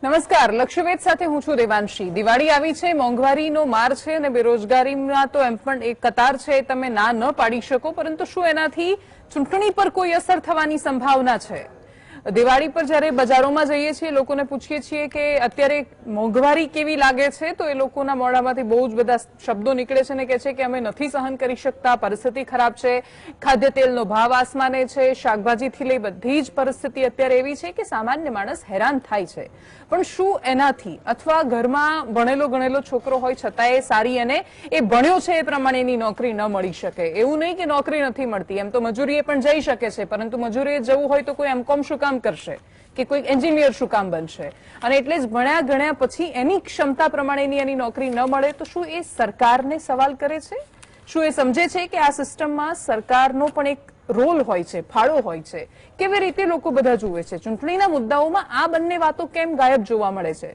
નમસ્કાર, લક્ષ્યવેદ સાથે હું છું દેવાંશી। દિવાળી આવી છે, મોંઘવારીનો માર છે અને બેરોજગારીમાં તો એમ પણ એક કતાર છે, તમે ના ન પાડી શકો, પરંતુ શું એનાથી ચૂંટણી પર કોઈ અસર થવાની સંભાવના છે? દિવાળી પર જ્યારે બજારોમાં જઈએ છીએ, લોકોને પૂછીએ છીએ કે અત્યારે મોંઘવારી કેવી લાગે છે, તો એ લોકોના મોઢામાંથી બહુ જ બધા શબ્દો નીકળે છે અને કહે છે કે અમે નથી સહન કરી શકતા, પરિસ્થિતિ ખરાબ છે, ખાદ્ય તેલનો ભાવ આસમાને છે, શાકભાજીથી લઈ બધી જ પરિસ્થિતિ અત્યારે એવી છે કે સામાન્ય માણસ હેરાન થાય છે। પણ શું એનાથી અથવા ઘરમાં ભણેલો ગણેલો છોકરો હોય છતાંય સારી અને એ ભણ્યો છે એ પ્રમાણેની નોકરી ન મળી શકે? એવું નહીં કે નોકરી નથી મળતી, એમ તો મજૂરીએ પણ જઈ શકે છે, પરંતુ મજૂરીએ જવું હોય તો કોઈ એમકોમ શું કામ કરશે કે કોઈ એન્જિનિયર શું કામ બનશે? અને એટલે જ ભણ્યા ગણ્યા પછી એની ક્ષમતા પ્રમાણેની એની નોકરી ન મળે તો શું એ સરકારને સવાલ કરે છે? શું એ સમજે છે કે આ સિસ્ટમમાં સરકારનો પણ એક રોલ હોય છે, ફાળો હોય છે? કેવી રીતે લોકો બધા જુએ છે? ચૂંટણીના મુદ્દાઓમાં આ બંને વાતો કેમ ગાયબ જોવા મળે છે?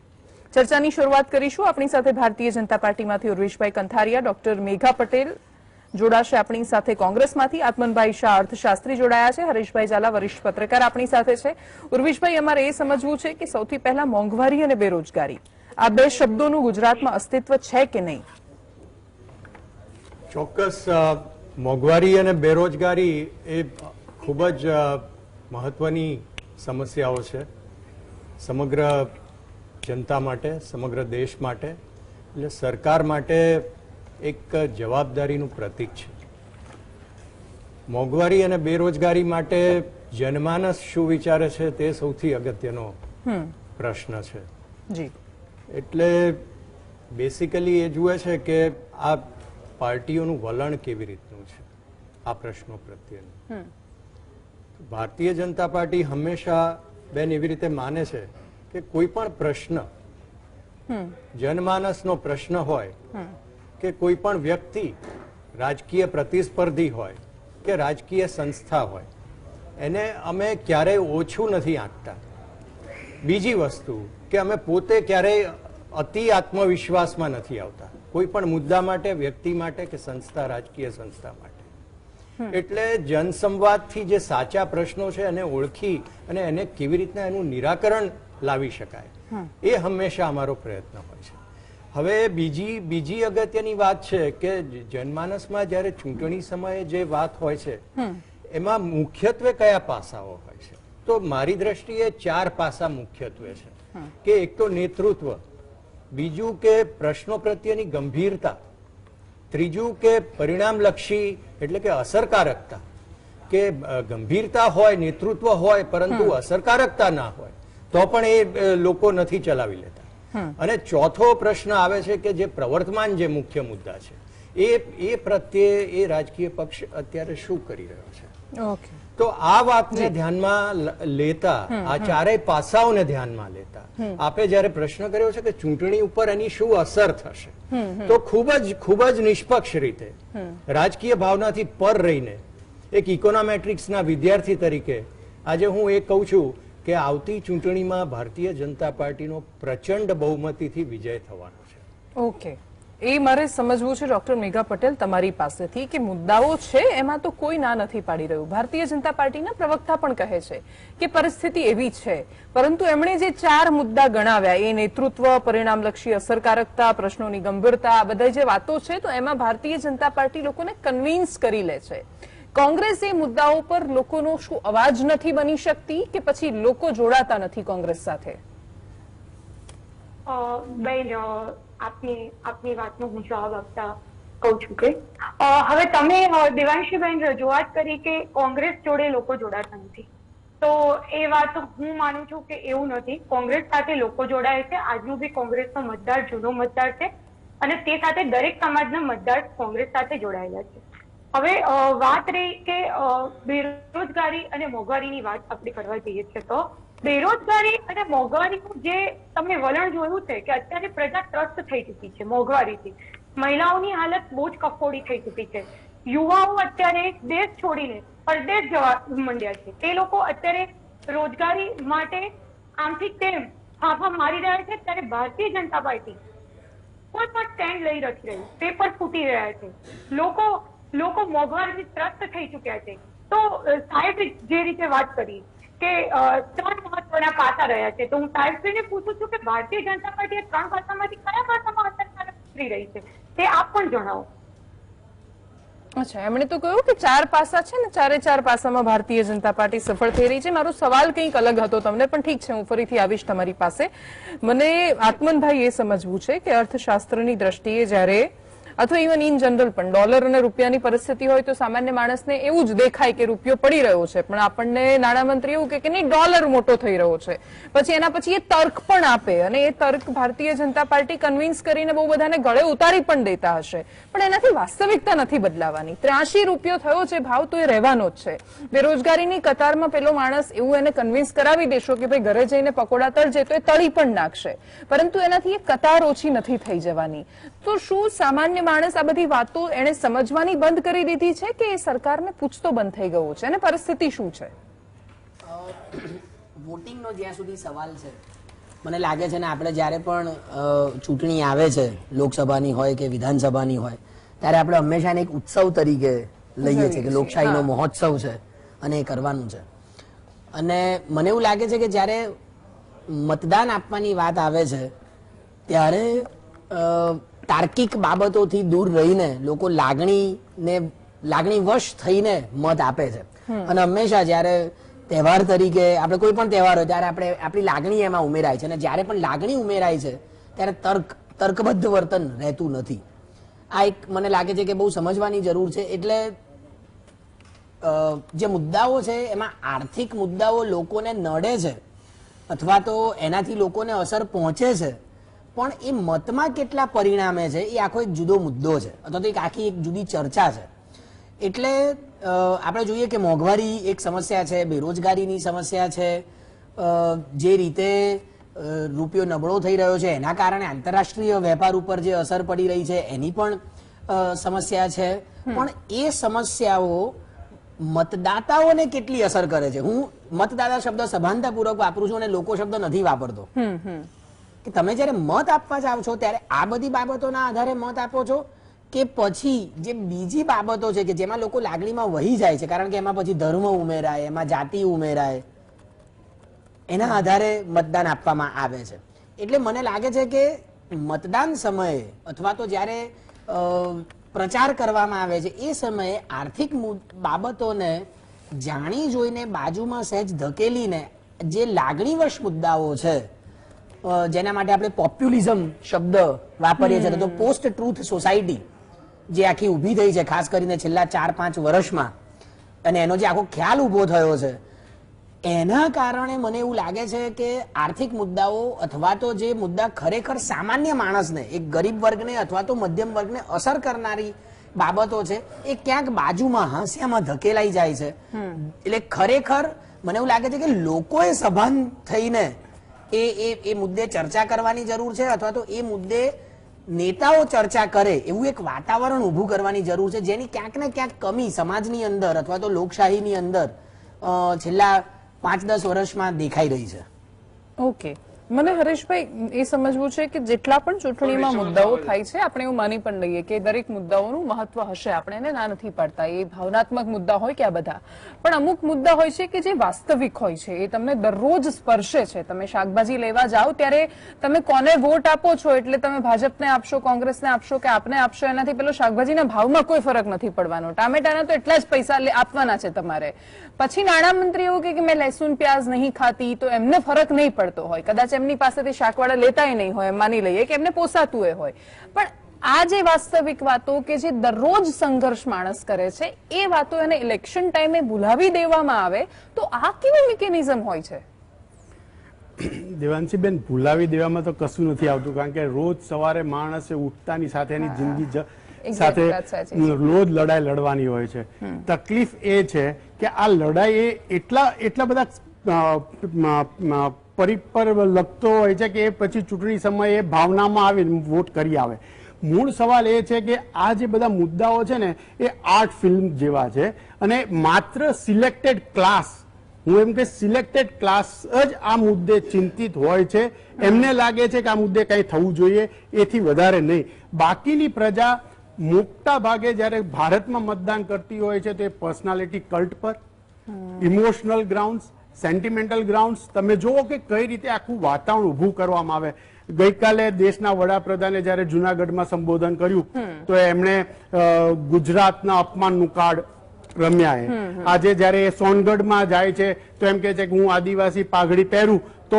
ચર્ચાની શરૂઆત કરીશું। આપણી સાથે ભારતીય જનતા પાર્ટીમાંથી ઉર્વિશભાઈ કંથારિયા, ડોક્ટર મેઘા પટેલ જોડાશે આપણી સાથે, કોંગ્રેસમાંથી આત્મનભાઈ શાહ અર્થશાસ્ત્રી જોડાયા છે, હરીશભાઈ ઝાલા વરિષ્ઠ પત્રકાર આપણી સાથે છે। ઉર્વિશભાઈ, અમારે એ સમજવું છે કે સૌથી પહેલા મોંઘવારી અને બેરોજગારી, આ બે શબ્દોનું ગુજરાતમાં અસ્તિત્વ છે કે નહીં? ચોક્કસ મોંઘવારી અને બેરોજગારી એ ખૂબ જ મહત્વની સમસ્યાઓ છે સમગ્ર જનતા માટે, સમગ્ર દેશ માટે, એટલે સરકાર માટે એક જવાબદારીનું પ્રતીક છે। મોંઘવારી અને બેરોજગારી માટે જનમાનસ શું વિચારે છે તે સૌથી અગત્યનો પ્રશ્ન છે જી। એટલે બેસિકલી એ જુએ છે કે આ પાર્ટીઓનું વલણ કેવી રીતનું છે આ પ્રશ્નો પ્રત્યેનું। ભારતીય જનતા પાર્ટી હંમેશા બેન એવી રીતે માને છે કે કોઈ પણ પ્રશ્ન, જનમાનસનો પ્રશ્ન હોય કે કોઈ પણ વ્યક્તિ, રાજકીય પ્રતિસ્પર્ધી હોય કે રાજકીય સંસ્થા હોય, એને અમે ક્યારેય ઓછું નથી આંકતા। બીજી વસ્તુ કે અમે પોતે ક્યારેય અતિ આત્મવિશ્વાસમાં નથી આવતા કોઈ પણ મુદ્દા માટે, વ્યક્તિ માટે કે સંસ્થા, રાજકીય સંસ્થા માટે। એટલે જનસંવાદથી જે સાચા પ્રશ્નો છે એને ઓળખી અને એને કેવી રીતના એનું નિરાકરણ લાવી શકાય એ હંમેશા અમારો પ્રયત્ન હોય છે। હવે બીજી અગત્યની વાત છે કે જનમાનસમાં જ્યારે ચૂંટણી સમયે જે વાત હોય છે એમાં મુખ્યત્વે કયા પાસાઓ હોય છે? તો મારી દ્રષ્ટિએ 4 પાસા મુખ્યત્વે છે કે એક તો નેતૃત્વ, બીજું કે પ્રશ્નો પ્રત્યેની ગંભીરતા, ત્રીજું કે પરિણામલક્ષી એટલે કે અસરકારકતા, કે ગંભીરતા હોય, નેતૃત્વ હોય પરંતુ અસરકારકતા ના હોય તો પણ એ લોકો નથી ચલાવી લેતા, અને ચોથો પ્રશ્ન આવે છે કે જે પ્રવર્તમાન જે મુખ્ય મુદ્દા છે એ પ્રત્યે એ રાજકીય પક્ષ અત્યારે શું કરી રહ્યો છે। તો આ વાતને ધ્યાનમાં લેતા, આ ચારેય પાસાઓને ધ્યાનમાં લેતા આપે જયારે પ્રશ્ન કર્યો છે કે ચૂંટણી ઉપર એની શું અસર થશે, તો ખૂબ જ નિષ્પક્ષ રીતે રાજકીય ભાવનાથી પર રહીને એક ઇકોનોમેટ્રિક્સના વિદ્યાર્થી તરીકે આજે હું એ કહું છું કે આવતી ચૂંટણીમાં ભારતીય જનતા પાર્ટીનો પ્રચંડ બહુમતીથી વિજય થવાનો છે। ઓકે, એ મારે સમજવું છે ડોક્ટર મેઘા પટેલ તમારી પાસેથી કે મુદ્દાઓ છે એમાં તો કોઈ ના નથી પાડી રહ્યું। ભારતીય જનતા પાર્ટીના પ્રવક્તા પણ કહે છે કે પરિસ્થિતિ એવી છે, પરંતુ એમણે જે 4 મુદ્દા ગણાવ્યા, એ નેતૃત્વ, પરિણામલક્ષી અસરકારકતા, પ્રશ્નોની ગંભીરતા, આ બધા જે વાતો છે, તો એમાં ભારતીય જનતા પાર્ટી લોકોને કન્વિન્સ કરી લે છે। કોંગ્રેસ એ મુદ્દાઓ પર લોકોનો શું અવાજ નથી બની શકતી કે પછી લોકો જોડાતા નથી કોંગ્રેસ સાથે? બેન, આપની વાતનો હું જવાબ આપતા કહું છું કે હવે તમે દેવાંશીબેન રજૂઆત કરી કે કોંગ્રેસ જોડે લોકો જોડાતા નથી, તો એ વાત હું માનું છું કે એવું નથી। કોંગ્રેસ સાથે લોકો જોડાય છે, આજનો બી કોંગ્રેસનો મતદાર જૂનો મતદાર છે અને તે સાથે દરેક સમાજના મતદાર કોંગ્રેસ સાથે જોડાયેલા છે। હવે વાત રહી કે બેરોજગારી અને મોંઘવારીની વાત આપણે કરવા જઈએ છીએ, તો બેરોજગારી અને મોંઘવારીનું જે તમે વલણ જોયું છે કે અત્યારે પ્રજા ત્રસ્ત થઈ ચૂકી છે મોંઘવારીથી, મહિલાઓની હાલત બહુ જ કફોડી થઈ ચૂકી છે, યુવાઓ અત્યારે દેશ છોડીને પરદેશ જવા માંડ્યા છે, તે લોકો અત્યારે રોજગારી માટે આમથી તેમ ફાંફા મારી રહ્યા છે, ત્યારે ભારતીય જનતા પાર્ટી કોઈ પણ સ્ટેન્ડ લઈ નથી રહ્યું, પેપર ફૂટી રહ્યા છે, લોકો મોંઘવારીથી ત્રસ્ત થઈ ચુક્યા છે। તો સાહેબ જે રીતે વાત કરી કે 3 મહત્વના પાસા રહ્યા છે. તો હું સાહેબશ્રીને પૂછું છું કે ભારતીય જનતા પાર્ટી 3 પાસામાંથી કયા પાસામાં અસરકારક ઉતરી રહી છે તે આપ પણ જણાવો. અચ્છા, એમણે તો કહ્યું કે 4 પાસા છે ને, 4 પાસામાં ભારતીય જનતા પાર્ટી સફળ થઈ રહી છે. મારો સવાલ કંઈક અલગ હતો તમને, પણ ઠીક છે, હું ફરીથી આવીશ તમારી પાસે. મને આત્મનભાઈ એ સમજવું છે કે અર્થશાસ્ત્રની દ્રષ્ટિએ જ્યારે અથવા ઇવન ઇન જનરલ પણ ડોલર અને રૂપિયાની પરિસ્થિતિ હોય તો સામાન્ય માણસને એવું જ દેખાય કે રૂપિયો પડી રહ્યો છે, પણ આપણને નાણામંત્રી એવું કે નહીં, ડોલર મોટો થઈ રહ્યો છે. પછી એના પછી એ તર્ક પણ આપે, અને એ તર્ક ભારતીય જનતા પાર્ટી કન્વિન્સ કરીને બહુ બધાને ગળે ઉતારી પણ દેતા હશે, પણ એનાથી વાસ્તવિકતા નથી બદલાવાની. 83 રૂપિયો થયો છે ભાવ, તો એ રહેવાનો જ છે. બેરોજગારીની કતારમાં પેલો માણસ એવું એને કન્વિન્સ કરાવી દેશો કે ભાઈ ઘરે જઈને પકોડા તળજે, તો એ તળી પણ નાખશે, પરંતુ એનાથી એ કતાર ઓછી નથી થઈ જવાની. તો શું સામાન્ય માણસ આ બધી વાતો એને સમજવાની બંધ કરી દીધી છે કે એ સરકારને પૂછતો બંધ થઈ ગયો છે, અને પરિસ્થિતિ શું છે? વોટિંગનો જ્યાં સુધી સવાલ છે, મને લાગે છે ને આપણે જ્યારે પણ ચૂંટણી આવે છે, લોકસભાની હોય કે વિધાનસભાની હોય, ત્યારે આપણે હંમેશા એક ઉત્સવ તરીકે લઈએ છીએ કે લોકશાહીનો મહોત્સવ છે અને એ કરવાનું છે. અને મને એવું લાગે છે કે જ્યારે મતદાન આપવાની વાત આવે છે ત્યારે તાર્કિક બાબતોથી દૂર રહીને લોકો લાગણીવશ થઈને મત આપે છે. અને હંમેશા જ્યારે તહેવાર તરીકે આપણે કોઈ પણ તહેવાર હોય ત્યારે આપણે આપણી લાગણી એમાં ઉમેરાય છે, અને જ્યારે પણ લાગણી ઉમેરાય છે ત્યારે તર્કબદ્ધ વર્તન રહેતું નથી. આ એક મને લાગે છે કે બહુ સમજવાની જરૂર છે. એટલે જે મુદ્દાઓ છે એમાં આર્થિક મુદ્દાઓ લોકોને નડે છે અથવા તો એનાથી લોકોને અસર પહોંચે છે, પણ એ મતમાં કેટલા પરિણામે છે એ આખો એક જુદો મુદ્દો છે, અથવા તો એક આખી એક જુદી ચર્ચા છે. એટલે આપણે જોઈએ કે મોંઘવારી એક સમસ્યા છે, બેરોજગારીની સમસ્યા છે, જે રીતે રૂપિયો નબળો થઈ રહ્યો છે એના કારણે આંતરરાષ્ટ્રીય વેપાર ઉપર જે અસર પડી રહી છે એની પણ સમસ્યા છે. પણ એ સમસ્યાઓ મતદાતાઓને કેટલી અસર કરે છે, હું મતદાતા શબ્દ સભાનતાપૂર્વક વાપરું છું અને લોકો શબ્દ નથી વાપરતો, કે તમે જ્યારે મત આપવા જાવ છો ત્યારે આ બધી બાબતોના આધારે મત આપો છો કે પછી જે બીજી બાબતો છે કે જેમાં લોકો લાગણીમાં વહી જાય છે, કારણ કે એમાં પછી ધર્મ ઉમેરાય, એમાં જાતિ ઉમેરાય, એના આધારે મતદાન આપવામાં આવે છે. એટલે મને લાગે છે કે મતદાન સમયે અથવા તો જ્યારે પ્રચાર કરવામાં આવે છે એ સમયે આર્થિક બાબતોને જાણી જોઈને બાજુમાં સહેજ ધકેલીને જે લાગણીવશ મુદ્દાઓ છે, જેના માટે આપણે પોપ્યુલિઝમ શબ્દ વાપરીએ છીએ, તો પોસ્ટ ટ્રુથ સોસાયટી જે આખી ઊભી થઈ છે ખાસ કરીને છેલ્લા 4-5 વર્ષમાં, અને એનો જે આખો ખ્યાલ ઊભો થયો છે એના કારણે મને એવું લાગે છે કે આર્થિક મુદ્દાઓ અથવા તો જે મુદ્દા ખરેખર સામાન્ય માણસને, એક ગરીબ વર્ગને અથવા તો મધ્યમ વર્ગને અસર કરનારી બાબતો છે એ ક્યાંક બાજુમાં હાંસિયામાં ધકેલાઈ જાય છે. એટલે ખરેખર મને એવું લાગે છે કે લોકોએ સભાન થઈને એ મુદ્દે ચર્ચા કરવાની જરૂર છે, અથવા તો એ મુદ્દે નેતાઓ ચર્ચા કરે એવું એક વાતાવરણ ઊભું કરવાની જરૂર છે, જેની ક્યાંક ને ક્યાંક કમી સમાજની અંદર અથવા તો લોકશાહીની અંદર છેલ્લા 5-10 વર્ષમાં દેખાઈ રહી છે. ઓકે, મને હરેશભાઈ એ સમજવું છે કે જેટલા પણ ચૂંટણીમાં મુદ્દાઓ થાય છે, આપણે એવું માની પણ લઈએ કે દરેક મુદ્દાઓનું મહત્વ હશે, આપણે એને ના નથી પાડતા, એ ભાવનાત્મક મુદ્દા હોય કે આ બધા, પણ અમુક મુદ્દા હોય છે કે જે વાસ્તવિક હોય છે, એ તમને દરરોજ સ્પર્શે છે. તમે શાકભાજી લેવા જાઓ ત્યારે તમે કોને વોટ આપો છો, એટલે તમે ભાજપને આપશો, કોંગ્રેસને આપશો કે આપને આપશો, એનાથી પેલો શાકભાજીના ભાવમાં કોઈ ફરક નથી પડવાનો. ટામેટાના તો એટલા જ પૈસા આપવાના છે તમારે. પછી નાણામંત્રી એવું કે મેં લહેસુન પ્યાજ નહીં ખાતી, તો એમને ફરક નહીં પડતો હોય, કદાચ એમની પાસેથી શાકવાળા લેતાય નહીં હોય, માની લઈએ કે એમને પોસાતું એ હોય. પણ આ જે વાસ્તવિક વાતો કે જે દરરોજ સંઘર્ષ માણસ કરે છે, એ વાતો એને ઇલેક્શન ટાઈમે ભૂલાવી દેવામાં આવે, તો આ કેવું મિકેનિઝમ હોય છે? દેવાંશીબેન, ભૂલાવી દેવામાં તો કશું નથી આવતું, કારણ કે રોજ સવારે માણસે ઉઠતાની સાથે એની જિંદગી સાથે રોજ લડાઈ લડવાની હોય છે. તકલીફ એ છે કે આ લડાઈ એટલા બધા પરિપર લગતો હોય છે કે એ પછી ચૂંટણી સમયે ભાવનામાં આવે વોટ કરી આવે. મૂળ સવાલ એ છે કે આ જે બધા મુદ્દાઓ છે ને એ આર્ટ ફિલ્મ જેવા છે, અને માત્ર સિલેક્ટેડ ક્લાસ, હું એમ કે સિલેક્ટેડ ક્લાસ જ આ મુદ્દે ચિંતિત હોય છે. એમને લાગે છે કે આ મુદ્દે કંઈ થવું જોઈએ, એથી વધારે નહીં. બાકીની પ્રજા મોટા ભાગે જ્યારે ભારતમાં મતદાન કરતી હોય છે તો એ પર્સનાલિટી કલ્ટ પર, ઇમોશનલ ગ્રાઉન્ડ્સ સેન્ટિમેન્ટલ ગ્રાઉન્ડ્સ, તમે જુઓ કે કઈ રીતે આખું વાતાવરણ ઊભું કરવામાં આવે. ગઈકાલે દેશના વડાપ્રધાને જયારે જુનાગઢમાં સંબોધન કર્યું તો એમણે ગુજરાતના અપમાનનું કાર્ડ રમ્યા. આજે જયારે સોનગઢમાં જાય છે તો એમ કે છે કે હું આદિવાસી પાઘડી પહેરું તો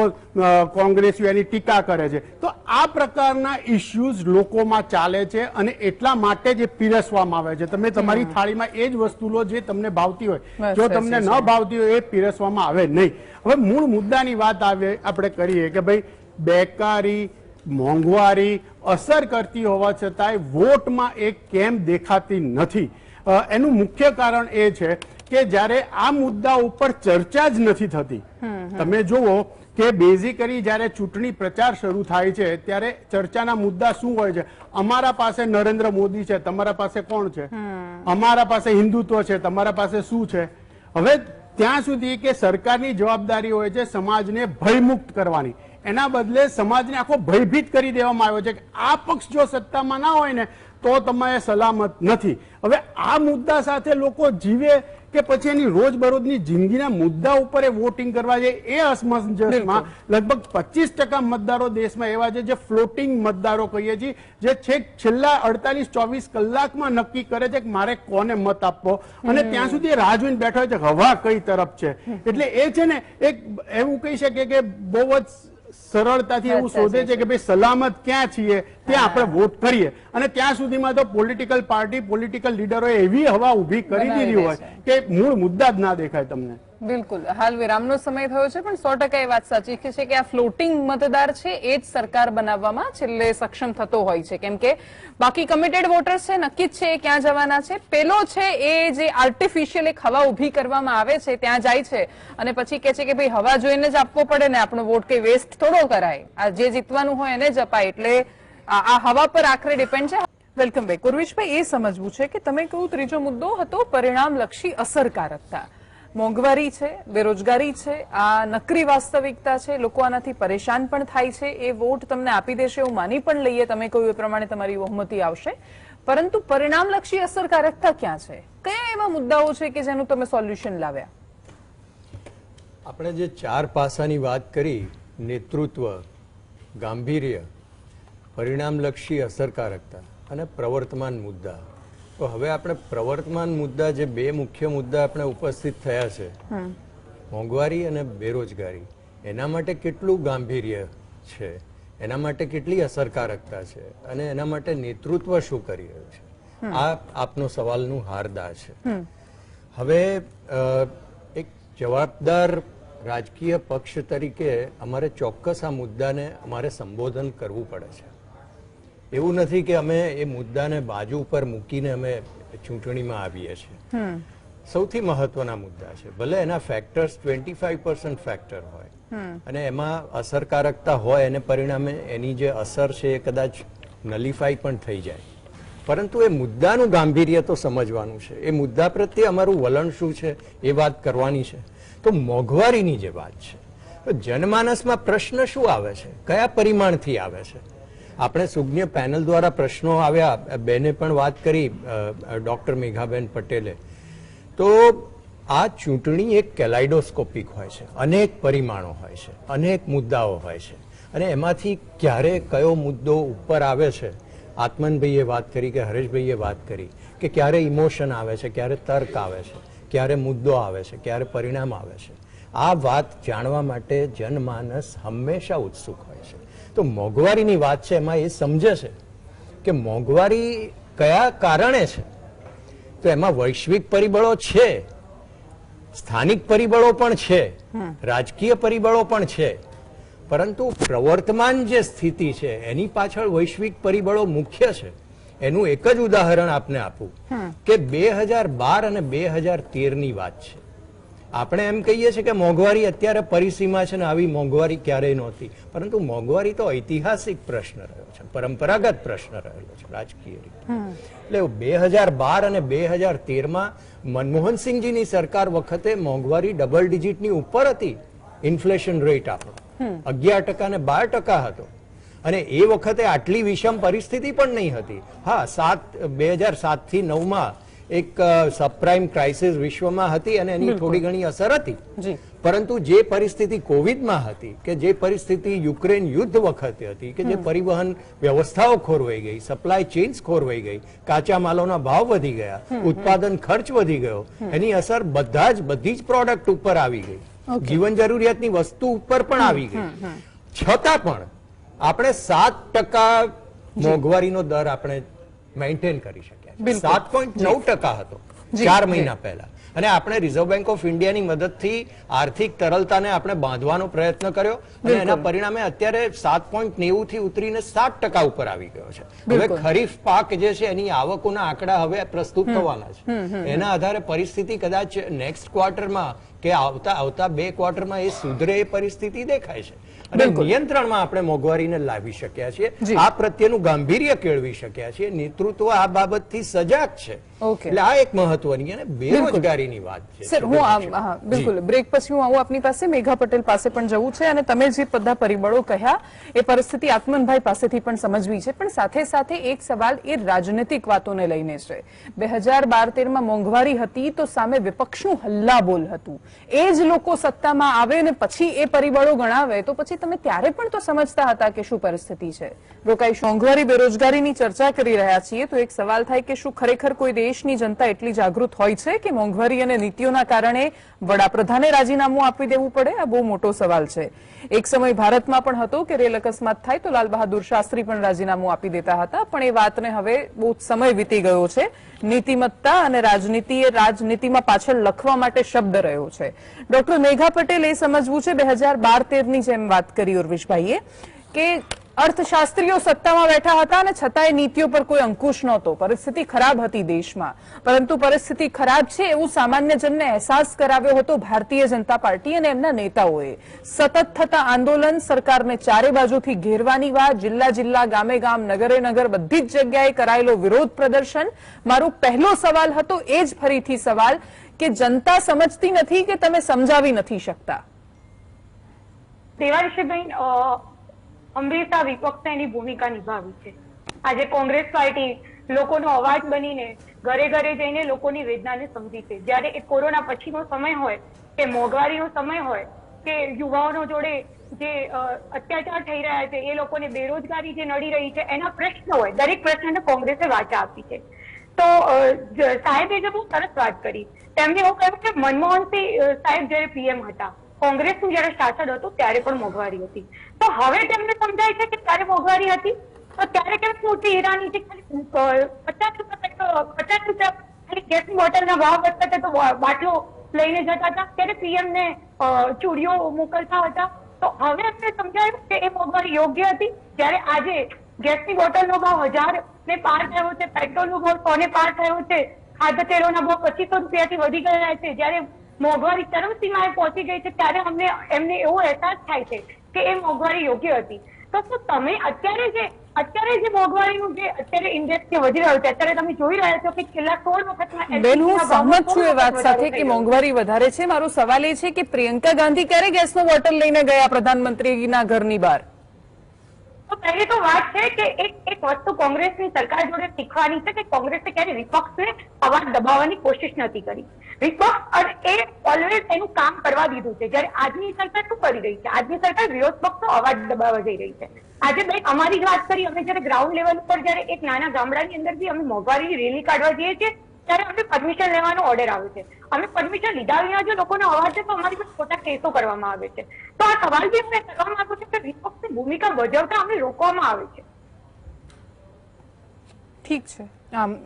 કોંગ્રેસીઓ એની ટીકા કરે છે. તો આ પ્રકારના ઇસ્યુઝ લોકોમાં ચાલે છે અને એટલા માટે જ પીરસવામાં આવે છે. તમે તમારી થાળીમાં એ જ વસ્તુ લો જે તમને ભાવતી હોય, જો તમને ન ભાવતી હોય એ પીરસવામાં આવે નહીં. હવે મૂળ મુદ્દાની વાત આપણે કરીએ કે ભાઈ બેકારી, મોંઘવારી અસર કરતી હોવા છતાંય વોટમાં એ કેમ દેખાતી નથી? એનું મુખ્ય કારણ એ છે કે જ્યારે આ મુદ્દા ઉપર ચર્ચા જ નથી થતી. તમે જુઓ કે બેઝિકલી જ્યારે ચૂંટણી પ્રચાર શરૂ થાય છે ત્યારે ચર્ચાના મુદ્દા શું હોય છે? અમારા પાસે નરેન્દ્ર મોદી છે, તમારા પાસે કોણ છે? અમારા પાસે હિન્દુત્વ છે, તમારા પાસે શું છે? હવે ત્યાં સુધી કે સરકારની જવાબદારી હોય છે સમાજને ભયમુક્ત કરવાની, એના બદલે સમાજને આખો ભયભીત કરી દેવામાં આવ્યો છે કે આ પક્ષ જો સત્તામાં ના હોય ને તો તમે સલામત નથી. હવે આ મુદ્દા સાથે લોકો જીવે કે પછી એની રોજબરોજની જિંદગીના મુદ્દા ઉપર વોટિંગ કરવા જાય, એ અસમંજસમાં લગભગ 25% મતદારો દેશમાં એવા છે જે ફ્લોટિંગ મતદારો કહીએ છીએ, જે છેલ્લા 48-24 કલાકમાં નક્કી કરે છે કે મારે કોને મત આપવો, અને ત્યાં સુધી રાહ જોઈને બેઠા હોય છે હવા કઈ તરફ છે. એટલે એ છે ને એક એવું કહી શકીએ કે બહુ જ સરળતાથી એવું શોધે છે કે ભાઈ સલામત ક્યાં છીએ ત્યાં આપણે વોટ કરીએ, અને ત્યાં સુધીમાં તો પોલિટિકલ પાર્ટી, પોલિટિકલ લીડરોએ એવી હવા ઊભી કરી દીધી હોય કે મૂળ મુદ્દા જ ના દેખાય તમને. બિલકુલ, હાલ વિરામનો સમય થયો છે, પણ 100% એ વાત સાચી છે કે આ ફ્લોટિંગ મતદાર છે એ જ સરકાર બનાવવામાં છેલ્લે સક્ષમ થતો હોય છે, કેમ કે બાકી કમિટેડ વોટર્સ છે નક્કી જ છે એ ક્યાં જવાના છે. પેલો છે એ જે આર્ટિફિશિયલ એક હવા ઊભી કરવામાં આવે છે ત્યાં જાય છે અને પછી કે છે કે ભાઈ હવા જોઈને જ આપવો પડે ને, આપણો વોટ કઈ વેસ્ટ થોડો કરાય, આ જે જીતવાનું હોય એને જ અપાય. એટલે આ હવા પર આખરે ડિપેન્ડ છે. Welcome back. ઉર્વિશભાઈ, એ સમજવું છે કે તમે કહ્યું ત્રીજો મુદ્દો હતો પરિણામલક્ષી અસરકારકતા. મોંઘવારી છે, બેરોજગારી છે, આ નકરી વાસ્તવિકતા છે, લોકો આનાથી પરેશાન પણ થાય છે. એ વોટ તમને આપી દેશે એવું માની પણ લઈએ, તમે કહ્યું એ પ્રમાણે તમારી બહુમતી આવશે, પરંતુ પરિણામલક્ષી અસરકારકતા ક્યાં છે? કયા એવા મુદ્દાઓ છે કે જેનું તમે સોલ્યુશન લાવ્યા? આપણે જે 4 પાસાની વાત કરી, નેતૃત્વ, ગાંભીર્ય, પરિણામલક્ષી અસરકારકતા અને પ્રવર્તમાન મુદ્દા, તો હવે આપણે પ્રવર્તમાન મુદ્દા જે 2 મુખ્ય મુદ્દા આપણે ઉપસ્થિત થયા છે, મોંઘવારી અને બેરોજગારી, એના માટે કેટલું ગાંભીર્ય છે, એના માટે કેટલી અસરકારકતા છે અને એના માટે નેતૃત્વ શું કરી રહ્યું છે, આ આપનો સવાલનું હારદા છે. હવે એક જવાબદાર રાજકીય પક્ષ તરીકે અમારે ચોક્કસ આ મુદ્દાને અમારે સંબોધન કરવું પડે છે. એવું નથી કે અમે એ મુદ્દાને બાજુ ઉપર મૂકીને અમે ચૂંટણીમાં આવીએ છીએ. સૌથી મહત્વના મુદ્દા છે, ભલે એના ફેક્ટર્સ 25% ફેક્ટર હોય અને એમાં અસરકારકતા હોય એને પરિણામે એની જે અસર છે એ કદાચ નલિફાઈ પણ થઈ જાય, પરંતુ એ મુદ્દાનું ગાંભીર્ય તો સમજવાનું છે. એ મુદ્દા પ્રત્યે અમારું વલણ શું છે એ વાત કરવાની છે. તો મોંઘવારીની જે વાત છે, તો જનમાનસમાં પ્રશ્ન શું આવે છે, કયા પરિમાણથી આવે છે? આપણે સુજ્ઞ પેનલ દ્વારા પ્રશ્નો આવ્યા, બેને પણ વાત કરી, ડોક્ટર મેઘાબેન પટેલે. તો આ ચૂંટણી એક કેલાઇડોસ્કોપિક હોય છે, અનેક પરિમાણો હોય છે, અનેક મુદ્દાઓ હોય છે, અને એમાંથી ક્યારે કયો મુદ્દો ઉપર આવે છે. આત્મનભાઈએ વાત કરી કે હરેશભાઈએ વાત કરી કે ક્યારે ઇમોશન આવે છે, ક્યારે તર્ક આવે છે, ક્યારે મુદ્દો આવે છે, ક્યારે પરિણામ આવે છે. આ વાત જાણવા માટે જનમાનસ હંમેશા ઉત્સુક હોય છે. તો મોંઘવારીની વાત છે, એમાં એ સમજે છે કે મોંઘવારી કયા કારણે છે. તો એમાં વૈશ્વિક પરિબળો છે, સ્થાનિક પરિબળો પણ છે, રાજકીય પરિબળો પણ છે, પરંતુ પ્રવર્તમાન જે સ્થિતિ છે એની પાછળ વૈશ્વિક પરિબળો મુખ્ય છે. એનું એક જ ઉદાહરણ આપને આપું કે 2012 અને 2013ની વાત છે. આપણે એમ કહીએ છીએ કે મોંઘવારી અત્યારે પરિસીમા છે ને આવી મોંઘવારી ક્યારેય નહોતી, પરંતુ મોંઘવારી તો ઐતિહાસિક પ્રશ્ન રહ્યો છે, પરંપરાગત પ્રશ્ન રહેલો છે રાજકીય રીતે. એટલે 2012 અને 2013માં મનમોહનસિંહજીની સરકાર વખતે મોંઘવારી ડબલ ડિજિટની ઉપર હતી. ઇન્ફ્લેશન રેટ આપણો 11% અને 12% હતો, અને એ વખતે આટલી વિષમ પરિસ્થિતિ પણ નહીં હતી. હા, 2007 થી 9માં એક સબપ્રાઇમ ક્રાઇસિસ વિશ્વમાં હતી અને એની થોડી ઘણી અસર હતી, પરંતુ જે પરિસ્થિતિ કોવિડમાં હતી, કે જે પરિસ્થિતિ યુક્રેન યુદ્ધ વખતે હતી, કે જે પરિવહન વ્યવસ્થાઓ ખોરવાઈ ગઈ, સપ્લાય ચેઇન્સ ખોરવાઈ ગઈ, કાચા માલોના ભાવ વધી ગયા, ઉત્પાદન ખર્ચ વધી ગયો, એની અસર બધી જ પ્રોડક્ટ ઉપર આવી ગઈ, જીવન જરૂરિયાતની વસ્તુ ઉપર પણ આવી ગઈ. છતાં પણ આપણે 7% મોંઘવારીનો દર આપણે મેન્ટેન કરી શક્યા. 7.9% હતો 4 મહિના પહેલા. અને આપણે રિઝર્વ બેંક ઓફ ઇન્ડિયાની મદદથી આર્થિક તરલતાને આપણે બાંધવાનો પ્રયત્ન કર્યો અને એના પરિણામે અત્યારે 7.90 થી ઉતરીને 7% ઉપર આવી ગયો છે. હવે ખરીફ પાક જે છે એની આવકોના આંકડા હવે પ્રસ્તુત થવાના છે. એના આધારે પરિસ્થિતિ કદાચ નેક્સ્ટ ક્વાર્ટરમાં કે આવતા 2 ક્વાર્ટરમાં એ સુધરે એ પરિસ્થિતિ દેખાય છે. અને નિયંત્રણમાં આપણે મોંઘવારીને લાવી શક્યા છીએ, આ પ્રત્યેનું ગાંભીર્ય કેળવી શક્યા છીએ, નેતૃત્વ આ બાબતથી સજાગ છે. એટલે આ એક મહત્વની અને બેરોજગારીની વાત છે. સર, હું બિલકુલ બ્રેક પછી હું આવું આપની પાસે. મેઘા પટેલ પાસે પણ જવું છે અને તમે જે બધા પરિબળો કહ્યા એ પરિસ્થિતિ આત્મનભાઈ પાસેથી પણ સમજવી છે, પણ સાથે સાથે એક સવાલ એ રાજનૈતિક વાતોને લઈને છે. 2012-13માં મોંઘવારી હતી તો સામે વિપક્ષનું હલ્લાબોલ હતું. એ જ લોકો સત્તામાં આવે ને પછી એ પરિબળો ગણાવે તો પછી તમે ત્યારે પણ તો સમજતા હતા કે શું પરિસ્થિતિ છે. રોકાઈશું. મોંઘવારી બેરોજગારીની ચર્ચા કરી રહ્યા છીએ તો એક સવાલ થાય કે શું ખરેખર કોઈ દેશની જનતા એટલી જાગૃત હોય છે કે મોંઘવારી અને નીતિઓના કારણે વડાપ્રધાને રાજીનામું આપી દેવું પડે? આ બહુ મોટો સવાલ છે. એક સમય ભારતમાં પણ હતો કે રેલ અકસ્માત થાય તો લાલ બહાદુર શાસ્ત્રી પણ રાજીનામું આપી દેતા હતા, પણ એ વાતને હવે બહુ સમય વીતી ગયો છે. નીતિમત્તા અને રાજનીતિ એ રાજનીતિમાં પાછળ લખવા માટે શબ્દ રહ્યો છે. ડોક્ટર મેઘા પટેલ, એ સમજવું છે 2012-13ની જેમ વાત કરી ઉર્વિશભાઈએ કે અર્થશાસ્ત્રીઓ સત્તામાં બેઠા હતા અને છતાંય નીતિઓ પર કોઈ અંકુશ નહોતો. પરિસ્થિતિ ખરાબ હતી દેશમાં, પરંતુ પરિસ્થિતિ ખરાબ છે એવું સામાન્ય જનને અહેસાસ કરાવ્યો હતો ભારતીય જનતા પાર્ટી અને એમના નેતાઓએ. સતત થતા આંદોલન, સરકારને ચારે બાજુથી ઘેરવાની વાત, જિલ્લા ગામે ગામ, નગરે નગર બધી જ જગ્યાએ કરાયેલો વિરોધ પ્રદર્શન. મારો પહેલો સવાલ હતો એ જ ફરીથી સવાલ કે જનતા સમજતી નથી કે તમે સમજાવી નથી શકતા? દેવાંશીબેન, હંમેશા વિપક્ષે એની ભૂમિકા નિભાવી છે. આજે કોંગ્રેસ પાર્ટી લોકોનો અવાજ બનીને ઘરે ઘરે જઈને લોકોની વેદનાને સમજી છે. જ્યારે એ કોરોના પછીનો સમય હોય કે મોંઘવારીનો સમય હોય કે યુવાઓનો જોડે જે અત્યાચાર થઈ રહ્યા છે, એ લોકોને બેરોજગારી જે નડી રહી છે, એના પ્રશ્ન હોય, દરેક પ્રશ્નને કોંગ્રેસે વાચા આપી છે. તો સાહેબે જે બહુ સરસ વાત કરી, તેમને એવું કહ્યું કે મનમોહનસિંહ સાહેબ જયારે પીએમ હતા, કોંગ્રેસનું જયારે શાસન હતું ત્યારે પણ મોંઘવારી હતી. તો હવે તેમને સમજાય છે કે ત્યારે મોંઘવારી હતી તો ત્યારે કેમ સ્મૃતિ ઈરાની જે ખાલી 50 રૂપિયા ગેસની બોટલના ભાવ વધતા હતા તો બાટલો લઈને જતા હતા, ત્યારે પીએમ ને ચૂડીઓ મોકલતા હતા. તો હવે અમને સમજાયું કે એ મોંઘવારી યોગ્ય હતી. જ્યારે આજે ગેસની બોટલનો ભાવ 1000 ને પાર થયો છે, પેટ્રોલનો ભાવ 100 ને પાર થયો છે, ખાદ્ય તેલોના ભાવ 2500 રૂપિયાથી વધી ગયા છે, જ્યારે મોંઘવારી ચરમસીમાએ પહોંચી ગઈ છે, ત્યારે એમને એવો અહેસાસ થાય છે કે એ મોંઘવારી યોગ્ય હતી. તો શું તમે અત્યારે જે મોંઘવારીનું જે અત્યારે ઇન્ડેક્સ વધી રહ્યો છે, અત્યારે તમે જોઈ રહ્યા છો કે છેલ્લા 16 વખતમાં બેન, હું સહમત છું એ વાત સાથે કે મોંઘવારી વધારે છે. મારો સવાલ એ છે કે પ્રિયંકા ગાંધી ક્યારે ગેસનો બોટલ લઈને ગયા પ્રધાનમંત્રીના ઘરની બહાર? તો પહેલી તો વાત છે કે એક વસ્તુ કોંગ્રેસની સરકાર જોડે શીખવાની છે કે કોંગ્રેસે ક્યારે વિપક્ષને અવાજ દબાવવાની કોશિશ નથી કરી. વિપક્ષ અને એ ઓલવેઝ એનું કામ કરવા દીધું છે. જ્યારે આજની સરકાર શું કરી રહી છે? આજની સરકાર વિરોધ પક્ષનો અવાજ દબાવવા જઈ રહી છે. આજે બેન અમારી જ વાત કરી, અમે જયારે ગ્રાઉન્ડ લેવલ ઉપર જયારે એક નાના ગામડાની અંદર બી અમે મોંઘવારીની રેલી કાઢવા જઈએ છીએ ત્યારે અમને પરમિશન લેવાનો ઓર્ડર આવે છે. અમે પરમિશન લીધા વિના જો લોકોનો અવાજ છે તો અમારી પર ખોટા કેસો કરવામાં આવે છે. તો આ સવાલ બી અમને કરવા માંગુ છું કે વિપક્ષની ભૂમિકા ભજવતા અમને રોકવામાં આવે છે. ઠીક છે,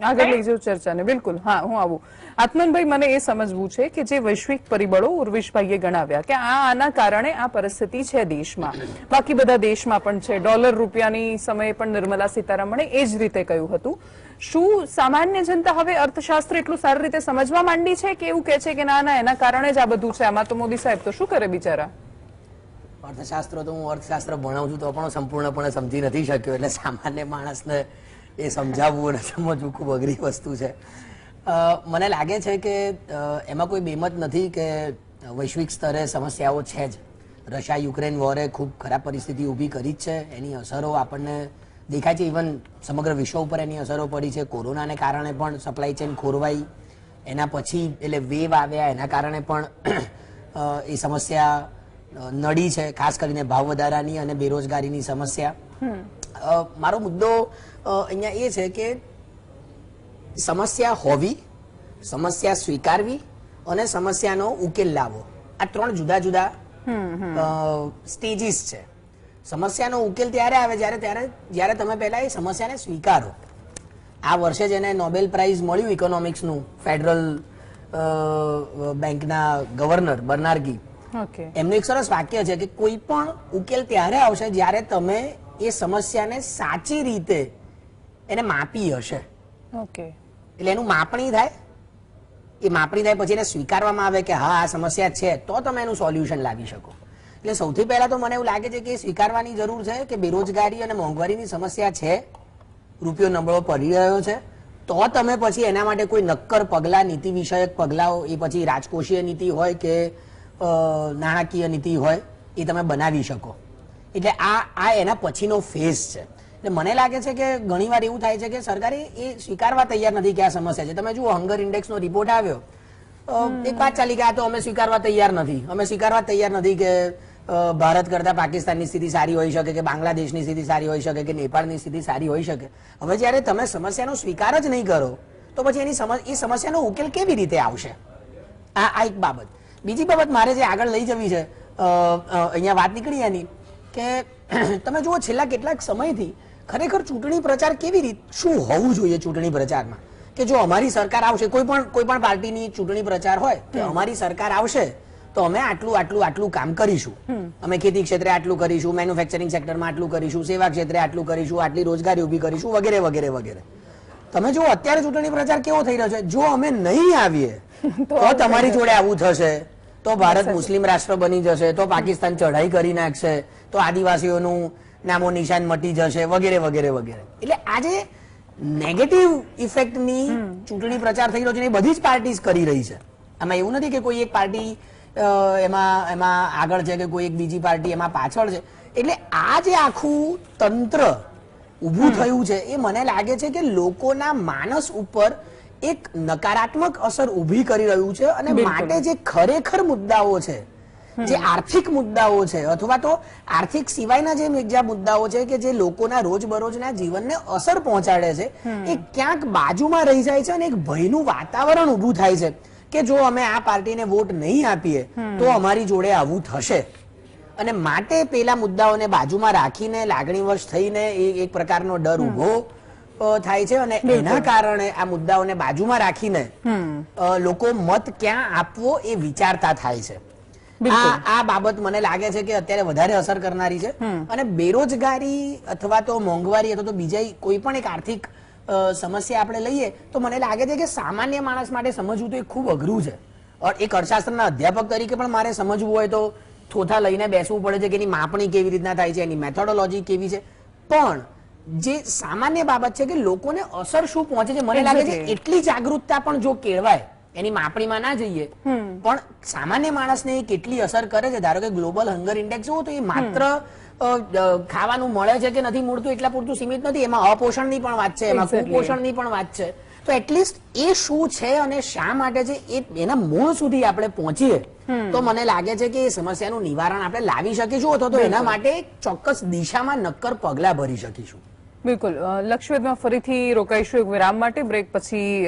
આગળ લઈ જાઉં ચર્ચાને. બિલકુલ, હા, હું આવું. આત્મનભાઈ, મને એ સમજવું છે કે જે વૈશ્વિક પરિબળો ઉર્વિશભાઈએ ગણાવ્યા કે આના કારણે આ પરિસ્થિતિ છે દેશમાં, બાકી બધા દેશમાં પણ છે. ડોલર રૂપિયાની સમયે પણ નિર્મલા સીતારમણે એ જ રીતે કહ્યું હતું. શું સામાન્ય જનતા હવે અર્થશાસ્ત્ર એટલું સારી રીતે સમજવા માંડી છે કે એવું કે છે કે ના ના એના કારણે જ આ બધું છે? આમાં તો મોદી સાહેબ તો શું કરે બિચારા? અર્થશાસ્ત્ર તો હું અર્થશાસ્ત્ર ભણાવું છું તો પણ સંપૂર્ણપણે સમજી નથી શક્યો, એટલે સામાન્ય માણસને એ સમજાવવું અને સમજવું ખૂબ અઘરી વસ્તુ છે. મને લાગે છે કે એમાં કોઈ બેમત નથી કે વૈશ્વિક સ્તરે સમસ્યાઓ છે જ. રશિયા યુક્રેન વોરે ખૂબ ખરાબ પરિસ્થિતિ ઊભી કરી જ છે. એની અસરો આપણને દેખાય છે. ઇવન સમગ્ર વિશ્વ ઉપર એની અસરો પડી છે. કોરોનાને કારણે પણ સપ્લાય ચેઇન ખોરવાઈ, એના પછી એટલે વેવ આવ્યા, એના કારણે પણ એ સમસ્યા નડી છે, ખાસ કરીને ભાવ વધારાની અને બેરોજગારીની સમસ્યા. મારો મુદ્દો અહીંયા એ છે કે સમસ્યા હોવી, સમસ્યા સ્વીકારવી અને સમસ્યાનો ઉકેલ લાવવો, આ 3 જુદા જુદા સ્ટેજીસ છે. સમસ્યાનો ઉકેલ ત્યારે આવે જ્યારે તમે પહેલા એ સમસ્યાને સ્વીકારો. આ વર્ષે જેને નોબેલ પ્રાઇઝ મળ્યું ઇકોનોમિક્સનું, ફેડરલ બેંકના ગવર્નર બર્નાર્કી, એમનું એક સરસ વાક્ય છે કે કોઈ પણ ઉકેલ ત્યારે આવશે જ્યારે તમે એ સમસ્યાને સાચી રીતે એને માપી હશે. એટલે એનું માપણી થાય, એ માપણી થાય પછી એને સ્વીકારવામાં આવે કે હા આ સમસ્યા છે, તો તમે એનું સોલ્યુશન લાવી શકો. એટલે સૌથી પહેલા તો મને એવું લાગે છે કે સ્વીકારવાની જરૂર છે કે બેરોજગારી અને મોંઘવારીની સમસ્યા છે, રૂપિયો નબળો પડી રહ્યો છે, તો તમે પછી એના માટે કોઈ નક્કર પગલાં, નીતિ વિષયક પગલાઓ, એ પછી રાજકોષીય નીતિ હોય કે નાણાકીય નીતિ હોય, એ તમે બનાવી શકો. એટલે આ એના પછીનો ફેઝ છે. એટલે મને લાગે છે કે ઘણીવાર એવું થાય છે કે સરકારે એ સ્વીકારવા તૈયાર નથી કે આ સમસ્યા છે. તમે જુઓ હંગર ઇન્ડેક્સનો રિપોર્ટ આવ્યો, એક વાત ચાલી કે આ તો અમે સ્વીકારવા તૈયાર નથી, અમે સ્વીકારવા તૈયાર નથી કે ભારત કરતા પાકિસ્તાનની સ્થિતિ સારી હોઈ શકે કે બાંગ્લાદેશની સ્થિતિ સારી હોઈ શકે કે નેપાળની સ્થિતિ સારી હોઈ શકે. હવે જ્યારે તમે સમસ્યાનો સ્વીકાર જ નહીં કરો તો પછી એ સમસ્યાનો ઉકેલ કેવી રીતે આવશે? આ એક બાબત. બીજી બાબત મારે જે આગળ લઈ જવી છે, અહીંયા વાત નીકળી એની કે તમે જુઓ છેલ્લા કેટલાક સમયથી ખરેખર ચૂંટણી પ્રચાર કેવી રીતે, શું હોવું જોઈએ ચૂંટણી પ્રચારમાં, કે જો અમારી સરકાર આવશે, કોઈ પણ પાર્ટીની ચૂંટણી પ્રચાર હોય કે અમારી સરકાર આવશે તો અમે આટલું કામ કરીશું, અમે ખેતી ક્ષેત્રે આટલું કરીશું, મેન્યુફેક્ચરિંગ સેક્ટરમાં આટલું કરીશું, સેવા ક્ષેત્રે આટલું કરીશું, આટલી રોજગારી ઉભી કરીશું, વગેરે વગેરે વગેરે. તમે જો અત્યારે ચૂંટણી પ્રચાર કેવો થઈ રહ્યો છે, જો અમે નહીં આવીએ તો તમારી જોડે આવું થશે, તો ભારત મુસ્લિમ રાષ્ટ્ર બની જશે, તો પાકિસ્તાન ચઢાઈ કરી નાખશે, તો આદિવાસીઓનું નામો નિશાન મટી જશે, વગેરે વગેરે વગેરે. એટલે આજે નેગેટિવ ઇફેક્ટની ચૂંટણી પ્રચાર થઈ રહ્યો છે, એ બધી જ પાર્ટીઝ કરી રહી છે. આમાં એવું નથી કે કોઈ એક પાર્ટી એમાં આગળ છે કે કોઈ એક બીજી પાર્ટી એમાં પાછળ છે. એટલે આ જે આખું તંત્ર ઊભું થયું છે એ મને લાગે છે કે લોકોના માનસ ઉપર એક નકારાત્મક અસર ઊભી કરી રહ્યું છે. અને માટે જે ખરેખર મુદ્દાઓ છે, જે આર્થિક મુદ્દાઓ છે અથવા તો આર્થિક સિવાયના જે બીજા મુદ્દાઓ છે કે જે લોકોના રોજબરોજના જીવનને અસર પહોંચાડે છે, એ ક્યાંક બાજુમાં રહી જાય છે અને એક ભયનું વાતાવરણ ઊભું થાય છે કે જો અમે આ પાર્ટીને વોટ નહીં આપીએ તો અમારી જોડે આવું થશે. અને માટે પેલા મુદ્દાઓને બાજુમાં રાખીને લાગણીવશ થઈને એક પ્રકારનો ડર ઊભો થાય છે અને એના કારણે આ મુદ્દાઓને બાજુમાં રાખીને લોકો મત ક્યાં આપવો એ વિચારતા થાય છે. આ બાબત મને લાગે છે કે અત્યારે વધારે અસર કરનારી છે. અને બેરોજગારી અથવા તો મોંઘવારી અથવા તો બીજા કોઈ પણ એક આર્થિક સમસ્યા આપણે લઈએ તો મને લાગે છે કે સામાન્ય માણસ માટે સમજવું તો એ ખૂબ અઘરું છે. એક અર્થશાસ્ત્રના અધ્યાપક તરીકે પણ મારે સમજવું હોય તો થોથા લઈને બેસવું પડે છે કે એની માપણી કેવી રીતના થાય છે, એની મેથોડોલોજી કેવી છે. પણ જે સામાન્ય બાબત છે કે લોકોને અસર શું પહોંચે છે, મને લાગે છે એટલી જાગૃતતા પણ જો કેળવાય, એની માપણીમાં ના જઈએ પણ સામાન્ય માણસને કેટલી અસર કરે છે. ધારો કે ગ્લોબલ હંગર ઇન્ડેક્સ જુઓ તો એ માત્ર ખાવાનું મળે છે કે નથી મળતું એટલા પૂરતું સીમિત નથી, એમાં અપોષણની પણ વાત છે, એમાં કુપોષણની પણ વાત છે. તો એટલીસ્ટ એ શું છે અને શા માટે છે એના મૂળ સુધી આપણે પહોંચીએ તો મને લાગે છે કે એ સમસ્યાનું નિવારણ આપણે લાવી શકીશું અથવા તો એના માટે ચોક્કસ દિશામાં નક્કર પગલા ભરી શકીશું. બિલકુલ. લક્ષ્યવેધમાં ફરીથી રોકાઈશું એક વિરામ માટે. બ્રેક પછી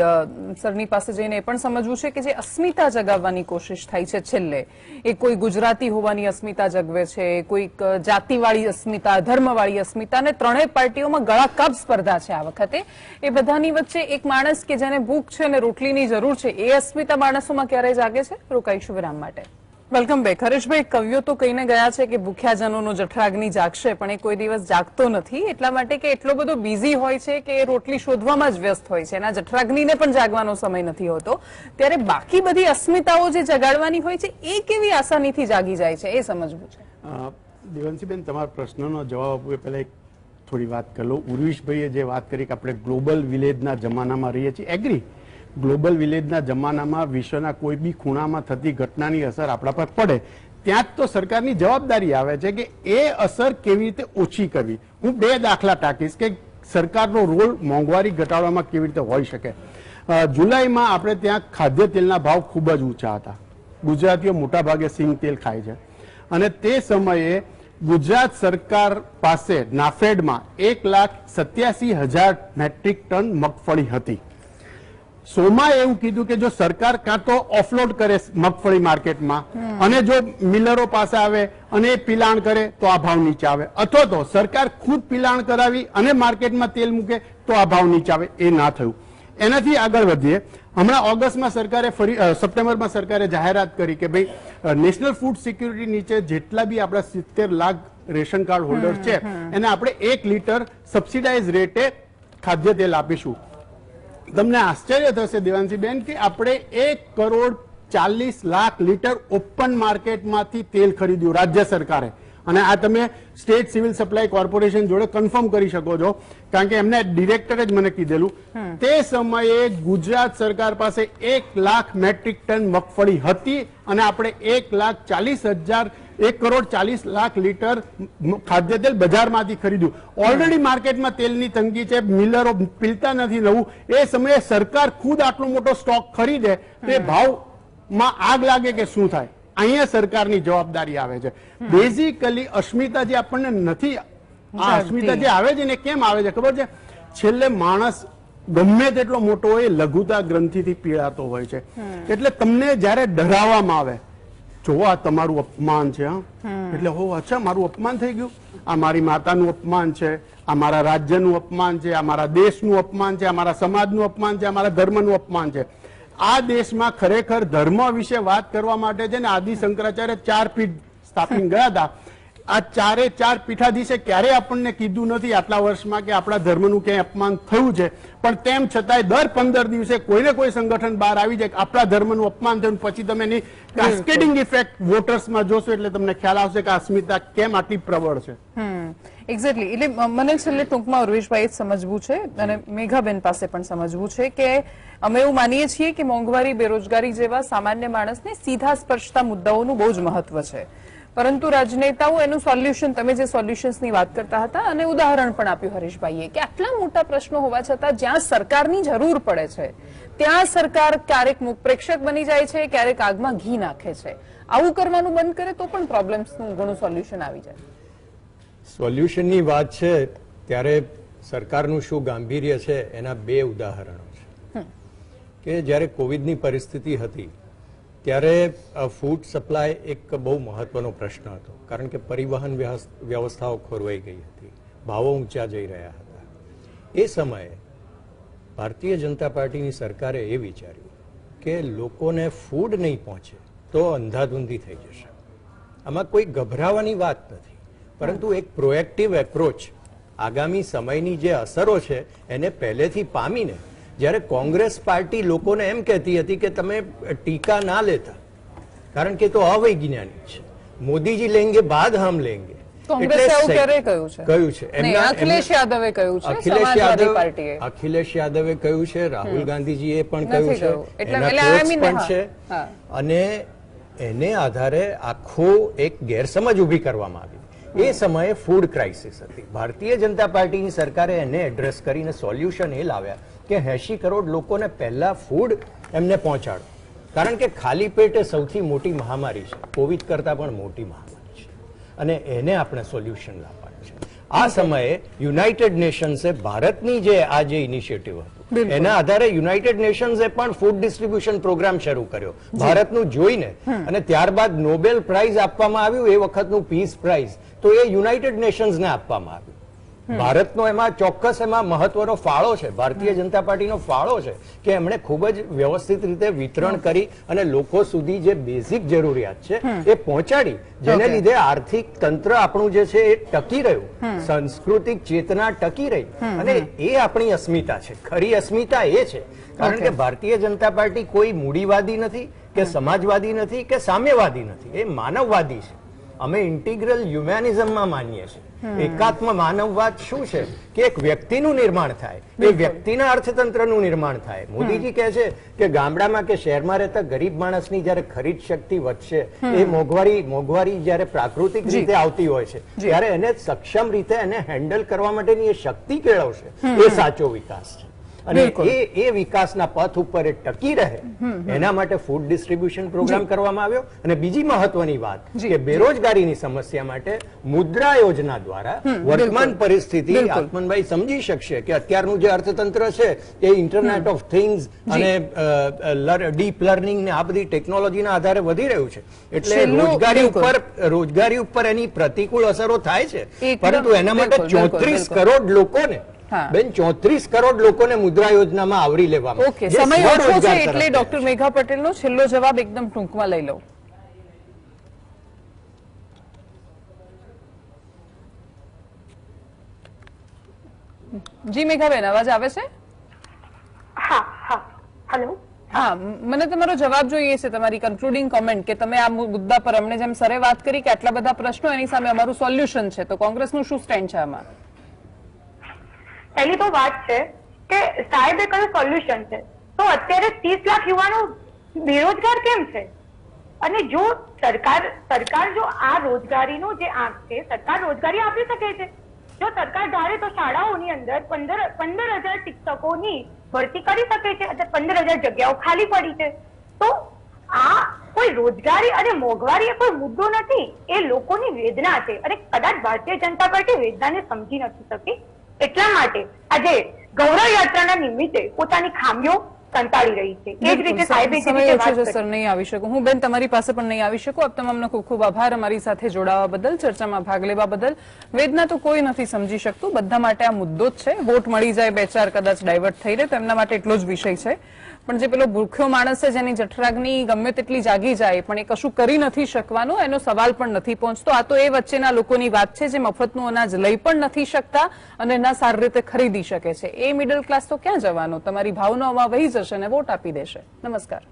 સરની પાસે જઈને એ પણ સમજવું છે કે જે અસ્મિતા જગાવવાની કોશિશ થાય છે છેલ્લે, એ કોઈ ગુજરાતી હોવાની અસ્મિતા જગવે છે, કોઈક જાતિવાળી અસ્મિતા, ધર્મવાળી અસ્મિતા, અને ત્રણેય પાર્ટીઓમાં ગળાકાપ સ્પર્ધા છે આ વખતે. એ બધાની વચ્ચે એક માણસ કે જેને ભૂખ છે અને રોટલીની જરૂર છે, એ અસ્મિતા માણસોમાં ક્યારે જાગે છે? રોકાઈશું વિરામ માટે. Welcome back. હરેશભાઈ, કવિઓ તો કહીને ગયા છે કે ભૂખ્યાજનોનો જઠરાગ્નિ જાગશે, પણ એ કોઈ દિવસ જાગતો નથી, એટલા માટે કે એટલો બધો બિઝી હોય છે કે એ રોટલી શોધવામાં જ વ્યસ્ત હોય છે, એના જઠરાગ્નિને પણ જાગવાનો સમય નથી હોતો. ત્યારે બાકી બધી અસ્મિતાઓ જે જગાડવાની હોય છે એ કેવી આસાનીથી જાગી જાય છે, એ સમજવું છે. દેવંશીબેન, તમારા પ્રશ્નનો જવાબ આપવું એ પહેલા એક થોડી વાત કરી લો. ઉર્વિશભાઈએ જે વાત કરી કે આપણે ગ્લોબલ વિલેજના જમાનામાં રહીએ છીએ, એગ્રી. ગ્લોબલ વિલેજના જમાનામાં વિશ્વના કોઈ બી ખૂણામાં થતી ઘટનાની અસર આપણા પર પડે, ત્યાં જ તો સરકારની જવાબદારી આવે છે કે એ અસર કેવી રીતે ઓછી કરવી. હું 2 દાખલા ટાંકીશ કે સરકારનો રોલ મોંઘવારી ઘટાડવામાં કેવી રીતે હોઈ શકે. જુલાઈમાં આપણે ત્યાં ખાદ્ય તેલના ભાવ ખૂબ જ ઊંચા હતા. ગુજરાતીઓ મોટા ભાગે સિંગ તેલ ખાય છે અને તે સમયે ગુજરાત સરકાર પાસે નાફેડમાં 1,87,000 મેટ્રિક ટન મગફળી હતી. સોમાએ એવું કીધું કે જો સરકાર કાં તો ઓફલોડ કરે મગફળી માર્કેટમાં અને જો મિલરો પાસે આવે અને એ પિલાણ કરે તો આ ભાવ નીચે આવે, અથવા તો સરકાર ખુદ પિલાણ કરાવી અને માર્કેટમાં તેલ મૂકે તો આ ભાવ નીચે આવે. એ ના થયું. એનાથી આગળ વધીએ. હમણાં ઓગસ્ટમાં સરકારે સપ્ટેમ્બરમાં સરકારે જાહેરાત કરી કે ભાઈ નેશનલ ફૂડ સિક્યુરિટી નીચે જેટલા બી આપણા 70 લાખ રેશન કાર્ડ હોલ્ડર છે એને આપણે 1 લીટર સબસિડાઇઝ રેટે ખાદ્ય તેલ આપીશું. તમને આશ્ચર્ય થશે દેવાંશીબેન કે આપણે 1,40,00,000 લીટર ઓપન માર્કેટમાંથી તેલ ખરીદ્યું રાજ્ય સરકારે. અને આ તમે સ્ટેટ સિવિલ સપ્લાય કોર્પોરેશન જોડે કન્ફર્મ કરી શકો છો, કારણ કે એમને ડિરેક્ટરે જ મને કીધેલું. તે સમયે ગુજરાત સરકાર પાસે 1,00,000 મેટ્રિક ટન મગફળી હતી અને આપણે 1,40,00,000 લીટર ખાદ્ય તેલ બજારમાંથી ખરીદ્યું. ઓલરેડી માર્કેટમાં તેલની તંગી છે, મિલરો પીલતા નથી નવું. એ સમયે સરકાર ખુદ આટલો મોટો સ્ટોક ખરીદે તે ભાવમાં આગ લાગે કે શું થાય? અહીંયા સરકારની જવાબદારી આવે છે. બેઝિકલી અસ્મિતા જે આપણને નથી, આ અસ્મિતા જે આવે છે ને કેમ આવે છે ખબર છે? છેલ્લે માણસ ગમે તેટલો મોટો હોય લઘુતા ગ્રંથિથી પીડાતો હોય છે. એટલે તમને જયારે ડરાવવામાં આવે, જો આ તમારું અપમાન છે, એટલે હો અચ્છા મારું અપમાન થઈ ગયું, આ મારી માતાનું અપમાન છે, આ મારા રાજ્યનું અપમાન છે, આ મારા દેશનું અપમાન છે, આ મારા સમાજનું અપમાન છે, આ મારા ધર્મનું અપમાન છે. આ દેશમાં ખરેખર ધર્મ વિશે વાત કરવા માટે છે ને આદિ શંકરાચાર્ય 4 પીઠ સ્થાપીને ગયા હતા. આ 4 પીઠાધીશે ક્યારેય આપણને કીધું નથી આટલા વર્ષમાં કે આપણા ધર્મનું ક્યાંય અપમાન થયું છે, પણ તેમ છતાંય દર 15 દિવસે કોઈને કોઈ સંગઠન બહાર આવી જાય કે આપણા ધર્મનું અપમાન થયું. પછી તમે એની કાસ્કેડિંગ ઇફેક્ટ વોટર્સમાં જોશો એટલે તમને ખ્યાલ આવશે કે અસ્મિતા કેમ આટલી પ્રબળ છે. એક્ઝેક્ટલી. એટલે મને છેલ્લે ટૂંકમાં ઉર્વેશભાઈ જ સમજવું છે અને મેઘાબેન પાસે પણ સમજવું છે કે અમે એવું માનીએ છીએ કે મોંઘવારી, બેરોજગારી જેવા સામાન્ય માણસને સીધા સ્પર્શતા મુદ્દાઓનું બહુ જ મહત્વ છે, પરંતુ રાજનેતાઓ એનું સોલ્યુશન, તમે જે સોલ્યુશન્સની વાત કરતા હતા અને ઉદાહરણ પણ આપ્યું હરીશભાઈએ કે આટલા મોટા પ્રશ્નો હોવા છતાં જ્યાં સરકારની જરૂર પડે છે ત્યાં સરકાર ક્યારેક મુખપ્રેક્ષક બની જાય છે, ક્યારેક આગમાં ઘી નાખે છે. આવું કરવાનું બંધ કરે તો પણ પ્રોબ્લેમ્સનું ઘણું સોલ્યુશન આવી જાય. સોલ્યુશનની વાત છે ત્યારે સરકારનું શું ગાંભીર્ય છે એના 2 ઉદાહરણો છે કે જ્યારે કોવિડની પરિસ્થિતિ હતી ત્યારે ફૂડ સપ્લાય એક બહુ મહત્વનો પ્રશ્ન હતો, કારણ કે પરિવહન વ્યવસ્થાઓ ખોરવાઈ ગઈ હતી, ભાવો ઊંચા જઈ રહ્યા હતા. એ સમયે ભારતીય જનતા પાર્ટીની સરકારે એ વિચાર્યું કે લોકોને ફૂડ નહીં પહોંચે તો અંધાધૂંધી થઈ જશે. આમાં કોઈ ગભરાવાની વાત નથી, પરંતુ એક પ્રોએક્ટિવ એપ્રોચ, આગામી સમયની જે અસરો છે એને પહેલેથી પામીને, જ્યારે કોંગ્રેસ પાર્ટી લોકોને એમ કહેતી હતી કે તમે ટીકા ના લેતા કારણ કે તો અવૈજ્ઞાનિક છે, મોદીજી લેંગે બાદ હમ લેંગે, કોંગ્રેસે એવું ક્યારે કહ્યું છે? અખિલેશ યાદવે કહ્યું છે, સમાજવાદી પાર્ટીએ, અખિલેશ યાદવે કહ્યું છે, રાહુલ ગાંધીજીએ પણ કહ્યું છે, એના કોચ પણ છે. અને એને આધારે આખો એક ગેરસમજ ઊભી કરવામાં આવી. એ સમયે ફૂડ ક્રાઇસિસ હતી. ભારતીય જનતા પાર્ટીની સરકારે એને એડ્રેસ કરીને સોલ્યુશન એ લાવ્યા કે 80 કરોડ લોકોને પહેલા ફૂડ એમને પહોંચાડો, કારણ કે ખાલી પેટ એ સૌથી મોટી મહામારી છે, કોવિડ કરતા પણ મોટી મહામારી છે, અને એને આપણે સોલ્યુશન લાવવાનું છે. આ સમયે યુનાઇટેડ નેશન્સે ભારતની જે આ જે ઇનિશિયેટિવ હતું એના આધારે યુનાઇટેડ નેશન્સે પણ ફૂડ ડિસ્ટ્રીબ્યુશન પ્રોગ્રામ શરૂ કર્યો ભારતનું જોઈને, અને ત્યારબાદ નોબેલ પ્રાઇઝ આપવામાં આવ્યું, એ વખતનું પીસ પ્રાઇઝ તો એ યુનાઇટેડ નેશન્સને આપવામાં આવ્યું. ભારતનો એમાં ચોક્કસ એમાં મહત્વનો ફાળો છે, ભારતીય જનતા પાર્ટીનો ફાળો છે કે એમણે ખૂબ જ વ્યવસ્થિત રીતે વિતરણ કરી અને લોકો સુધી જે બેઝિક જરૂરિયાત છે એ પહોંચાડી, જેને લીધે આર્થિક તંત્ર આપણું જે છે એ ટકી રહ્યું, સાંસ્કૃતિક ચેતના ટકી રહી, અને એ આપણી અસ્મિતા છે. ખરી અસ્મિતા એ છે, કારણ કે ભારતીય જનતા પાર્ટી કોઈ મૂડીવાદી નથી કે સમાજવાદી નથી કે સામ્યવાદી નથી, એ માનવવાદી છે. અમે ઇન્ટિગ્રલ હ્યુમેનિઝમમાં માનીએ છીએ. એકાત્મ માનવવાદ શું છે કે એક વ્યક્તિનું નિર્માણ થાય, એ વ્યક્તિના અર્થતંત્રનું નિર્માણ થાય. મોદીજી કહે છે કે ગામડામાં કે શહેરમાં રહેતા ગરીબ માણસની જયારે ખરીદ શક્તિ વધશે, એ મોંઘવારી જયારે પ્રાકૃતિક રીતે આવતી હોય છે ત્યારે એને સક્ષમ રીતે એને હેન્ડલ કરવા માટેની એ શક્તિ કેળવશે, એ સાચો વિકાસ છે. અને એ વિકાસના પથ ઉપર એ ટકી રહે એના માટે ફૂડ ડિસ્ટ્રીબ્યુશન પ્રોગ્રામ કરવામાં આવ્યો. અને બીજી મહત્વની વાત કે બેરોજગારીની સમસ્યા માટે મુદ્રા યોજના દ્વારા વર્તમાન પરિસ્થિતિ આત્મનભાઈ સમજી શકશે કે અત્યારનું જે અર્થતંત્ર છે એ ઇન્ટરનેટ ઓફ થિંગ્સ અને ડીપ લર્નિંગ ને આ બધી ટેકનોલોજીના આધારે વધી રહ્યું છે. એટલે રોજગારી ઉપર એની પ્રતિકૂળ અસરો થાય છે, પરંતુ એના માટે 34 કરોડ લોકોને બેન 34 કરોડ લોકોને મુદ્રા યોજનામાં આવરી લેવામાં. ઓકે, સમય ઓછો છે એટલે ડોક્ટર મેઘા પટેલનો છેલ્લો જવાબ એકદમ ટૂંકમાં લઈ લઉં. જી મેઘાબેન, અવાજ આવે છે? હા હા, હેલો. હા, મને તમારો જવાબ જોઈએ છે, તમારી કન્ક્લુડિંગ કોમેન્ટ કે તમે આ મુદ્દા પર અમને જેમ સરે વાત કરી કે આટલા બધા પ્રશ્નો એની સામે અમારું સોલ્યુશન છે, તો કોંગ્રેસનું શું સ્ટેન્ડ છે આમાં? પહેલી તો વાત છે કે સાહેબે કયું સોલ્યુશન છે, તો અત્યારે 30 લાખ યુવાનો બેરોજગાર કેમ છે? અને જો સરકાર જો આ રોજગારીનો જે આંક છે, સરકાર રોજગારી આપી શકે છે. જો સરકાર ધારે તો શાળાઓની અંદર 15,000 શિક્ષકોની ભરતી કરી શકે છે, એટલે 15,000 જગ્યાઓ ખાલી પડી છે. તો આ કોઈ રોજગારી અને મોંઘવારી એ કોઈ મુદ્દો નથી, એ લોકોની વેદના છે. અને કદાચ ભારતીય જનતા પાર્ટી વેદનાને સમજી નથી શકી, એટલા માટે આજે ગૌરવ યાત્રાના નિમિત્તે પોતાની ખામીઓ કંટાળી રહી છે. એ જ રીતે સાહેબે સર નહીં આવી શકું, હું બેન તમારી પાસે પણ નહીં આવી શકું. આપ તમામનો ખૂબ ખૂબ આભાર અમારી સાથે જોડાવા બદલ, ચર્ચામાં ભાગ લેવા બદલ. વેદના તો કોઈ નથી સમજી શકતું, બધા માટે આ મુદ્દો જ છે. વોટ મળી જાય, 2-4 કદાચ ડાયવર્ટ થઈ રહે તો એમના માટે એટલો જ વિષય છે. પણ જે પેલો ભૂખ્યો માણસ છે જેની જઠરાગ્નિ ગમે તેટલી જાગી જાય પણ એ કશું કરી નથી શકવાનો, એનો સવાલ પણ નથી પહોંચતો. આ તો એ વચ્ચેના લોકોની વાત છે જે મફતનું અનાજ લઈ પણ નથી શકતા અને ના સારી રીતે ખરીદી શકે છે. એ મિડલ ક્લાસ તો ક્યાં જવાનો? તમારી ભાવનાઓમાં વહી જશે અને વોટ આપી દેશે. નમસ્કાર.